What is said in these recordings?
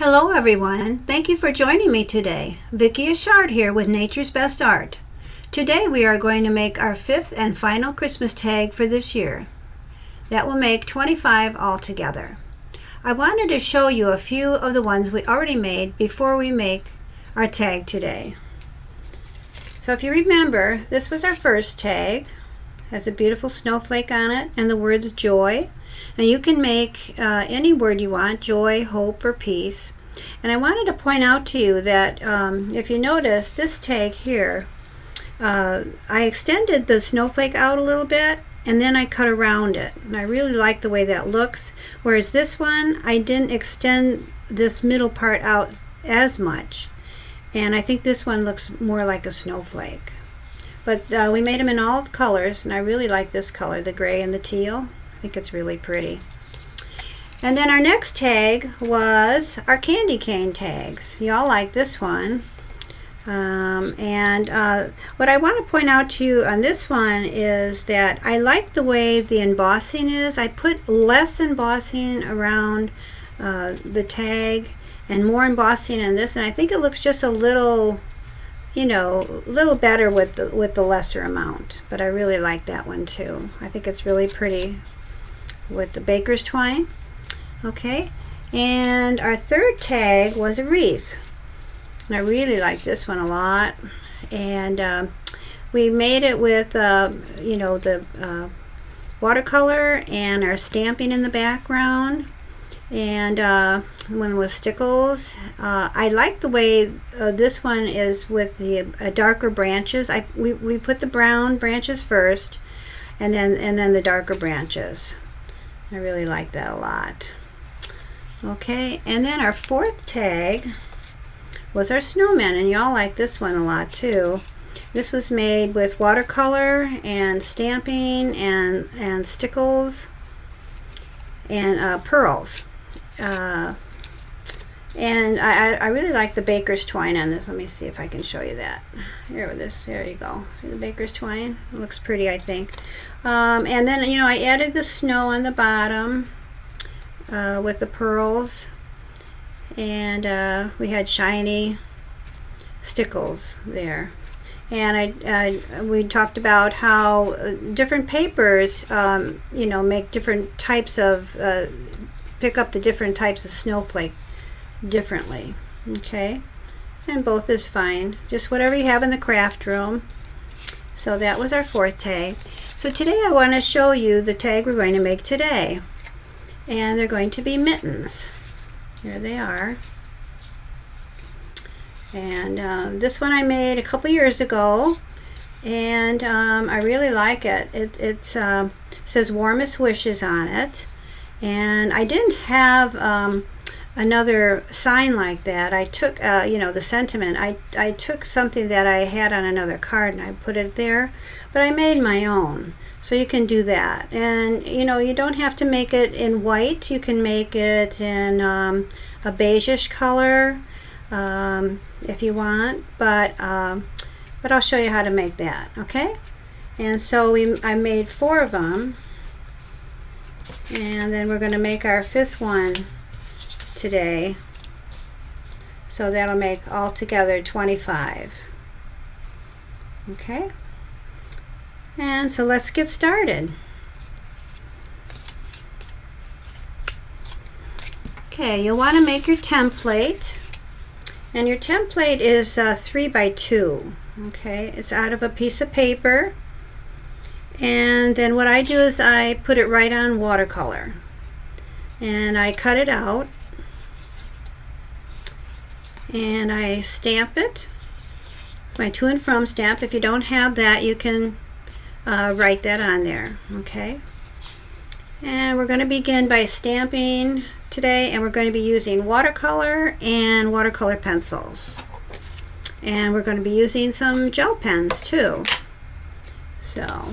Hello everyone, thank you for joining me today. Vicki Achard here with Nature's Best Art. Today we are going to make our fifth and final Christmas tag for this year. That will make 25 altogether. I wanted to show you a few of the ones we already made before we make our tag today. So if you remember, this was our first tag. It has a beautiful snowflake on it and the words joy. And you can make any word you want, joy, hope, or peace. And I wanted to point out to you that if you notice this tag here, I extended the snowflake out a little bit and then I cut around it. And I really like the way that looks. Whereas this one, I didn't extend this middle part out as much. And I think this one looks more like a snowflake. But we made them in all colors, and I really like this color, the gray and the teal. I think it's really pretty. And then our next tag was our candy cane tags. Y'all like this one. What I want to point out to you on this one is that I like the way the embossing is. I put less embossing around the tag and more embossing in this, and I think it looks just a little, you know, a little better with the lesser amount. But I really like that one too. I think it's really pretty with the baker's twine. Okay, and our third tag was a wreath. And I really like this one a lot. And we made it with, you know, the watercolor and our stamping in the background. And one was stickles. I like the way this one is with the darker branches. We put the brown branches first, and then the darker branches. I really like that a lot. Okay, and then our fourth tag was our snowman, and y'all like this one a lot too. This was made with watercolor and stamping and stickles and pearls. And I really like the baker's twine on this. Let me see if I can show you that. Here with this, there you go. See the baker's twine? It looks pretty, I think. And then, you know, I added the snow on the bottom with the pearls. And we had shiny stickles there. And we talked about how different papers, you know, make different types of, pick up the different types of snowflake differently. Okay, and both is fine, just whatever you have in the craft room. So that was our fourth tag. So today I want to show you the tag we're going to make today, and they're going to be mittens. Here they are. And this one I made a couple years ago, and I really like it. It says warmest wishes on it. And I didn't have another sign like that. I took, you know, the sentiment. I took something that I had on another card and I put it there. But I made my own. So you can do that. And, you know, you don't have to make it in white. You can make it in a beigeish color if you want. But I'll show you how to make that, okay? And so I made 4 of them. And then we're going to make our 5th one today. So that'll make altogether 25. Okay? And so let's get started. Okay, you'll want to make your template. And your template is 3 by 2. Okay, it's out of a piece of paper. And then what I do is I put it right on watercolor. And I cut it out. And I stamp it. It's my to and from stamp. If you don't have that, you can write that on there. Okay. And we're going to begin by stamping today, and we're going to be using watercolor and watercolor pencils. And we're going to be using some gel pens too. So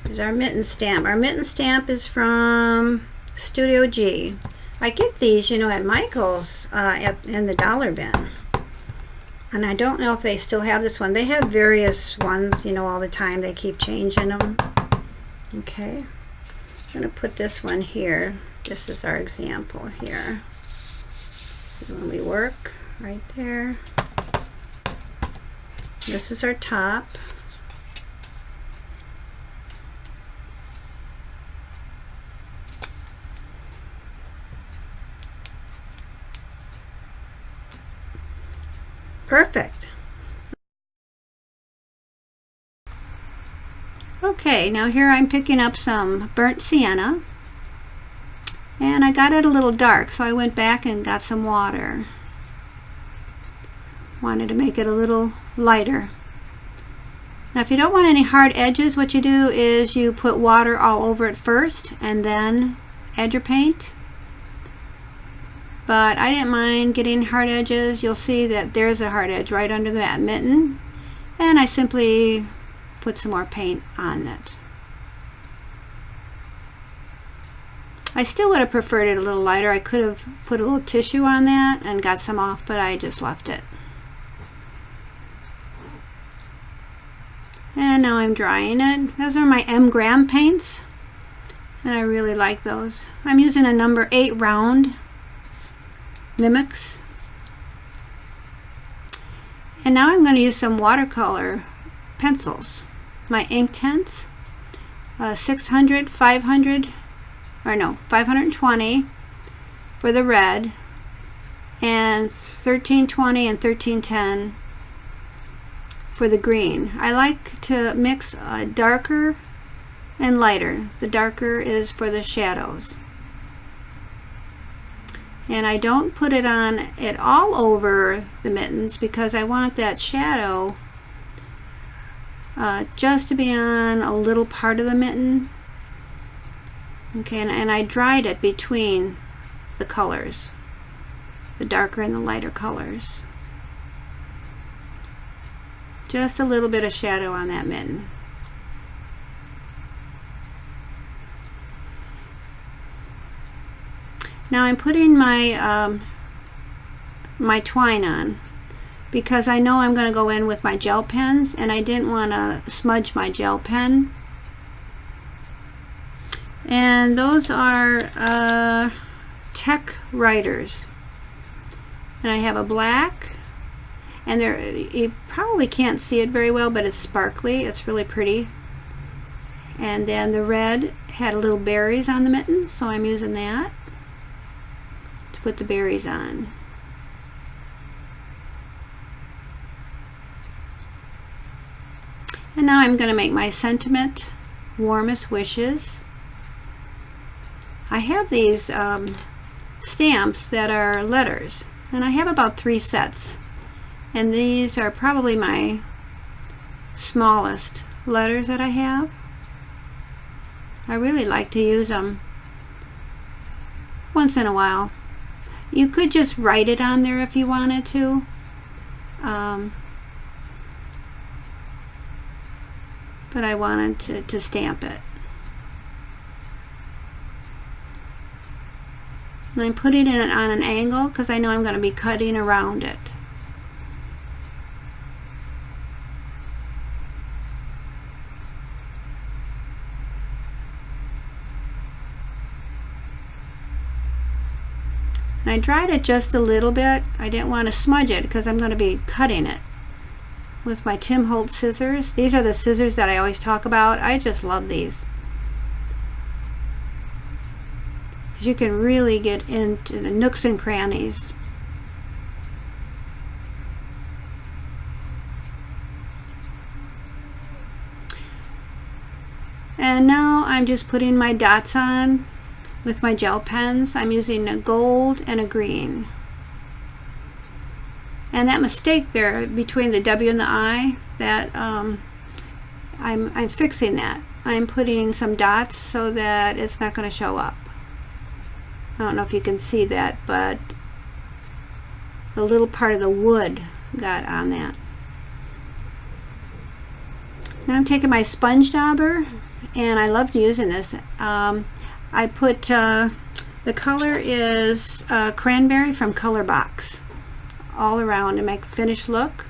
here's our mitten stamp. Our mitten stamp is from Studio G. I get these, you know, at Michael's in the dollar bin. And I don't know if they still have this one. They have various ones, you know, all the time. They keep changing them. Okay. I'm going to put this one here. This is our example here. When we work right there. This is our top. Perfect. Okay, now here I'm picking up some burnt sienna, and I got it a little dark, so I went back and got some water. Wanted to make it a little lighter. Now if you don't want any hard edges, what you do is you put water all over it first and then add your paint. But I didn't mind getting hard edges. You'll see that there's a hard edge right under that mitten, and I simply put some more paint on it. I still would have preferred it a little lighter. I could have put a little tissue on that and got some off, but I just left it. And now I'm drying it. Those are my M Graham paints, and I really like those. I'm using a number 8 round Mimics. And now I'm going to use some watercolor pencils. My Inktense 600, 500, or no, 520 for the red, and 1320 and 1310 for the green. I like to mix darker and lighter. The darker is for the shadows. And I don't put it on it all over the mittens because I want that shadow just to be on a little part of the mitten. Okay, and I dried it between the colors, the darker and the lighter colors. Just a little bit of shadow on that mitten. Now I'm putting my my twine on because I know I'm going to go in with my gel pens, and I didn't want to smudge my gel pen. And those are Tek Writers, and I have a black, and you probably can't see it very well, but it's sparkly. It's really pretty. And then the red had little berries on the mitten, so I'm using that to put the berries on. And now I'm going to make my sentiment, warmest wishes. I have these stamps that are letters, and I have about 3 sets, and these are probably my smallest letters that I have. I really like to use them once in a while. You could just write it on there if you wanted to. But I wanted to stamp it. And I'm putting it on an angle because I know I'm going to be cutting around it. And I dried it just a little bit. I didn't want to smudge it because I'm going to be cutting it with my Holtz scissors. These are the scissors that I always talk about. I just love these. Because you can really get into the nooks and crannies. And now I'm just putting my dots on with my gel pens. I'm using a gold and a green. And that mistake there between the W and the I, that I'm fixing that. I'm putting some dots so that it's not going to show up. I don't know if you can see that, but the little part of the wood got on that. Now I'm taking my sponge dauber, and I loved using this. I put, the color is cranberry from Color Box, all around to make a finished look.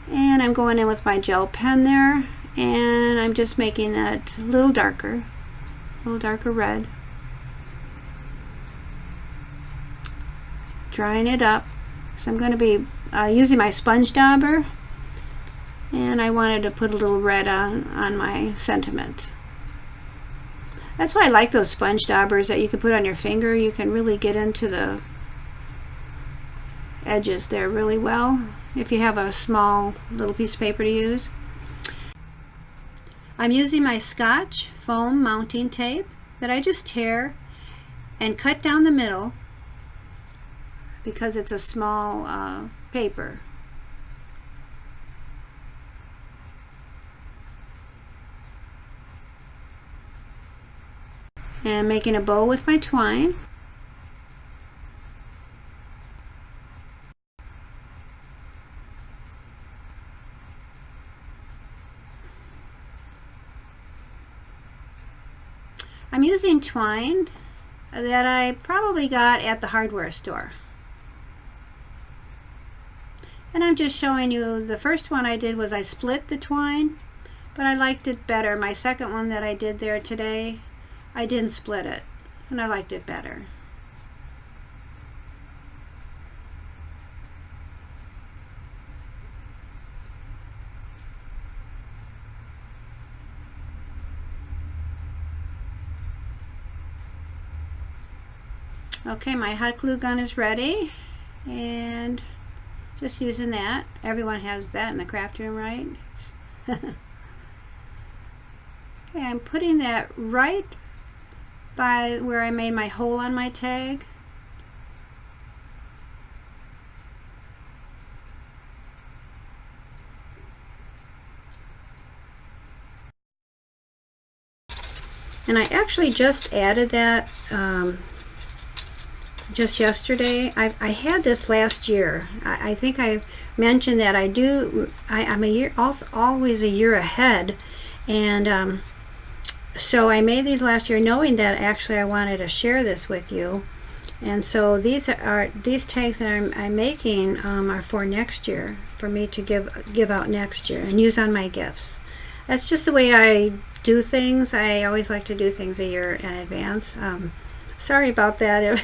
And I'm going in with my gel pen there, and I'm just making that a little darker. little darker red. Drying it up. So I'm going to be using my sponge dauber, and I wanted to put a little red on my sentiment. That's why I like those sponge daubers that you can put on your finger. You can really get into the edges there really well if you have a small little piece of paper to use. I'm using my Scotch foam mounting tape that I just tear and cut down the middle because it's a small paper. And making a bow with my twine. I'm using twine that I probably got at the hardware store. And I'm just showing you, the first one I did was I split the twine, but I liked it better. My second one that I did there today, I didn't split it, and I liked it better. Okay, my hot glue gun is ready, and just using that. Everyone has that in the craft room, right? Okay, I'm putting that right by where I made my hole on my tag. And I actually just added that just yesterday. I had this last year. I think I mentioned that I'm a year, always a year ahead, and so I made these last year knowing that actually I wanted to share this with you. And so these tags that I'm making are for next year, for me to give out next year and use on my gifts. That's just the way I do things. I always like to do things a year in advance. Sorry about that.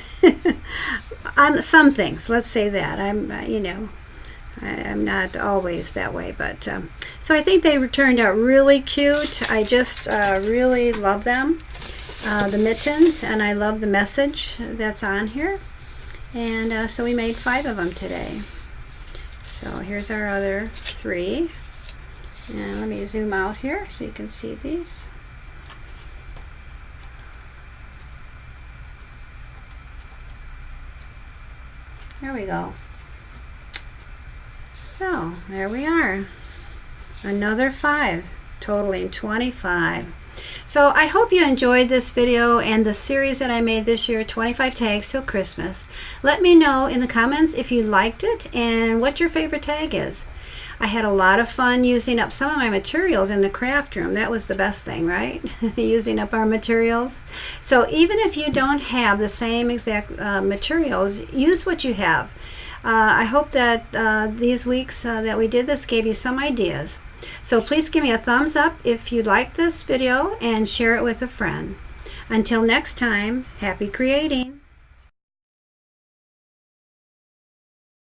On some things, let's say that I'm not always that way, but so I think they turned out really cute. I just really love them, the mittens, and I love the message that's on here. And so we made 5 of them today. So here's our other 3, and let me zoom out here so you can see these. There we go. So there we are, another 5, totaling 25. So I hope you enjoyed this video and the series that I made this year, 25 tags till Christmas. Let me know in the comments if you liked it and what your favorite tag is. I had a lot of fun using up some of my materials in the craft room. That was the best thing, right? Using up our materials. So even if you don't have the same exact materials, use what you have. I hope that these weeks that we did this gave you some ideas. So please give me a thumbs up if you like this video and share it with a friend. Until next time, happy creating!